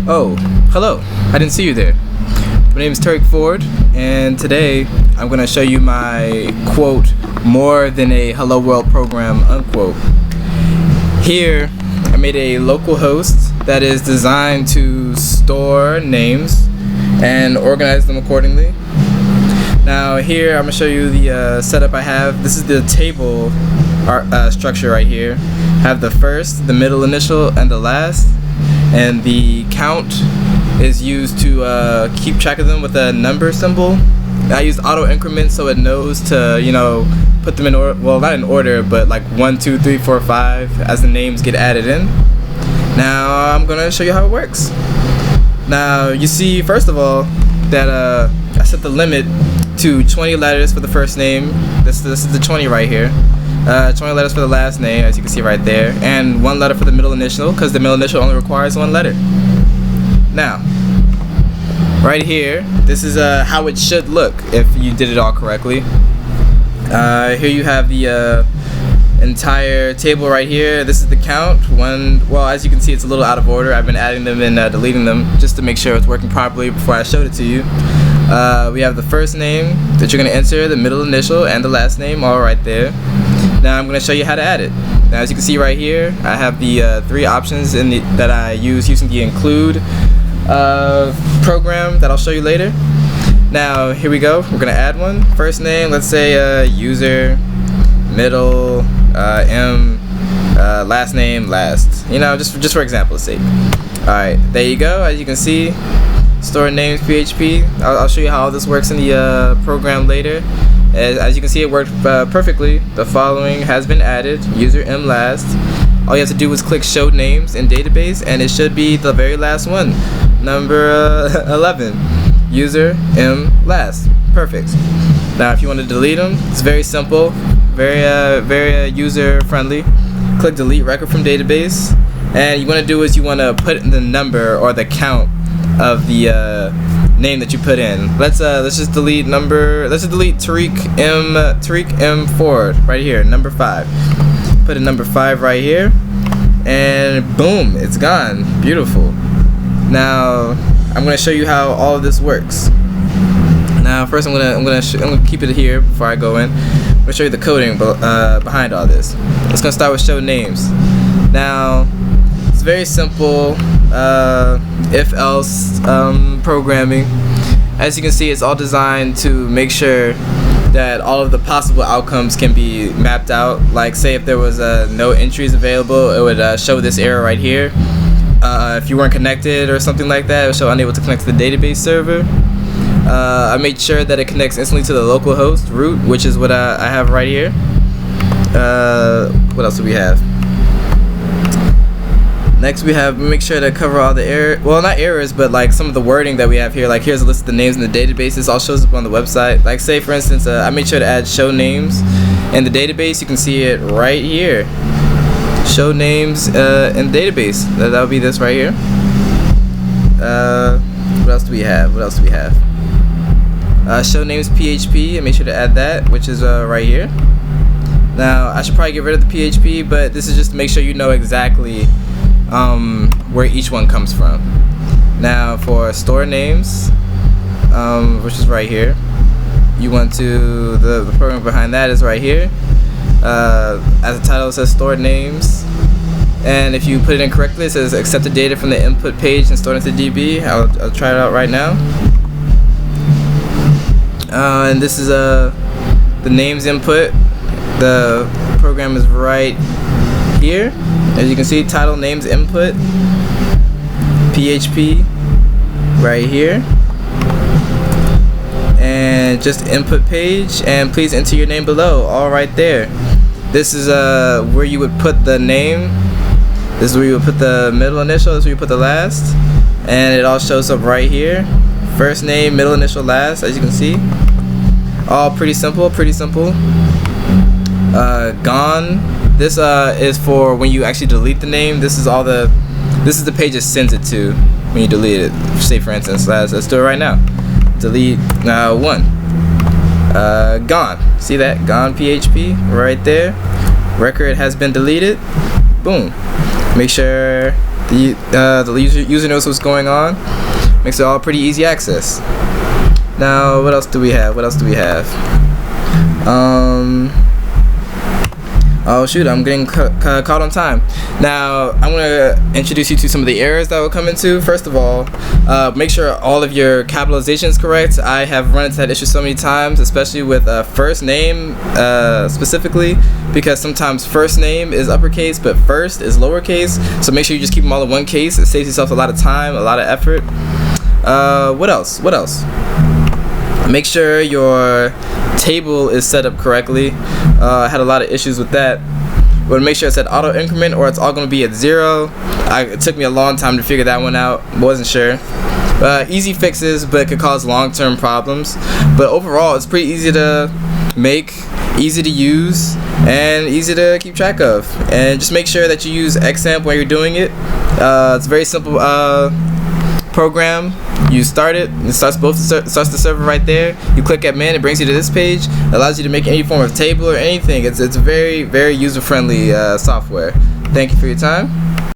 Oh, hello. I didn't see you there. My name is Tariq Ford, and today I'm going to show you my quote, more than a hello world program, unquote. Here, I made a local host that is designed to store names and organize them accordingly. Now here, I'm going to show you the setup I have. This is the table structure right here. I have the first, the middle initial, and the last. And the count is used to keep track of them with a number symbol. I use auto increment so it knows to, put them in order. Well, not in order, but like 1, 2, 3, 4, 5 as the names get added in. Now I'm gonna show you how it works. Now you see, first of all, that I set the limit to 20 letters for the first name. This is the 20 right here. 20 letters for the last name, as you can see right there, and 1 letter for the middle initial, because the middle initial only requires 1 letter. Now, right here, this is how it should look if you did it all correctly. Here you have the entire table right here. This is the count. Well, as you can see, it's a little out of order. I've been adding them and deleting them just to make sure it's working properly before I showed it to you. We have the first name that you're going to enter, the middle initial, and the last name all right there. Now I'm going to show you how to add it. Now as you can see right here, I have the 3 options that I use using the include program that I'll show you later. Now here we go. We're going to add one. First name, let's say user, middle, last name, last. Just for example's sake. Alright, there you go. As you can see, store names PHP. I'll show you how this works in the program later. As you can see, it worked perfectly. The following has been added. User M last. All you have to do is click show names in database, and it should be the very last one, number 11. User M last. Perfect. Now if you want to delete them, it's very simple, very user friendly. Click delete record from database, and you want to do is you want to put in the number or the count of the name that you put in. Let's just delete Tariq M Ford right here, number 5. Put in number 5 right here, and boom, it's gone. Beautiful. Now I'm gonna show you how all of this works. Now first I'm gonna keep it here before I go in. I'm gonna show you the coding behind all this. It's gonna start with show names. Now it's very simple if-else programming. As you can see, it's all designed to make sure that all of the possible outcomes can be mapped out. Like say if there was no entries available, it would show this error right here. If you weren't connected or something like that, it would show unable to connect to the database server. I made sure that it connects instantly to the local host root, which is what I have right here. What else do we have? Next we make sure to cover all the not errors, but like some of the wording that we have here. Like here's a list of the names in the database. This all shows up on the website. Like say for instance, I made sure to add show names in the database. You can see it right here. Show names in the database. That would be this right here. What else do we have? Show names PHP. I made sure to add that, which is right here. Now I should probably get rid of the PHP, but this is just to make sure you know exactly where each one comes from. Now for store names, which is right here, you want to the program behind that is right here. As the title, it says stored names, and if you put it in correctly, it says accept the data from the input page and store it into DB. I'll try it out right now. And this is the names input. The program is right here. As you can see, title names input PHP right here, and just input page, and please enter your name below, all right there. This is where you would put the name. This is where you would put the middle initial. This is where you put the last, and it all shows up right here. First name, middle initial, last. As you can see, all pretty simple. Gone. This is for when you actually delete the name. This is the page it sends it to when you delete it. Say for instance, let's do it right now. Delete 1. Gone. See that? Gone PHP right there. Record has been deleted. Boom. Make sure the user knows what's going on. Makes it all pretty easy access. Now, what else do we have? Oh shoot, I'm getting caught on time. Now, I'm going to introduce you to some of the errors that will come into. First of all, make sure all of your capitalization is correct. I have run into that issue so many times, especially with first name specifically, because sometimes first name is uppercase, but first is lowercase. So make sure you just keep them all in one case. It saves yourself a lot of time, a lot of effort. What else? Make sure your table is set up correctly. I had a lot of issues with that. But make sure it said auto increment or it's all going to be at 0. It took me a long time to figure that one out. Wasn't sure. Easy fixes, but it could cause long-term problems. But overall, it's pretty easy to make, easy to use, and easy to keep track of. And just make sure that you use XAMPP when you're doing it. It's a very simple program. You start it, it starts the server right there. You click admin, it brings you to this page. It allows you to make any form of table or anything. It's very, very user-friendly software. Thank you for your time.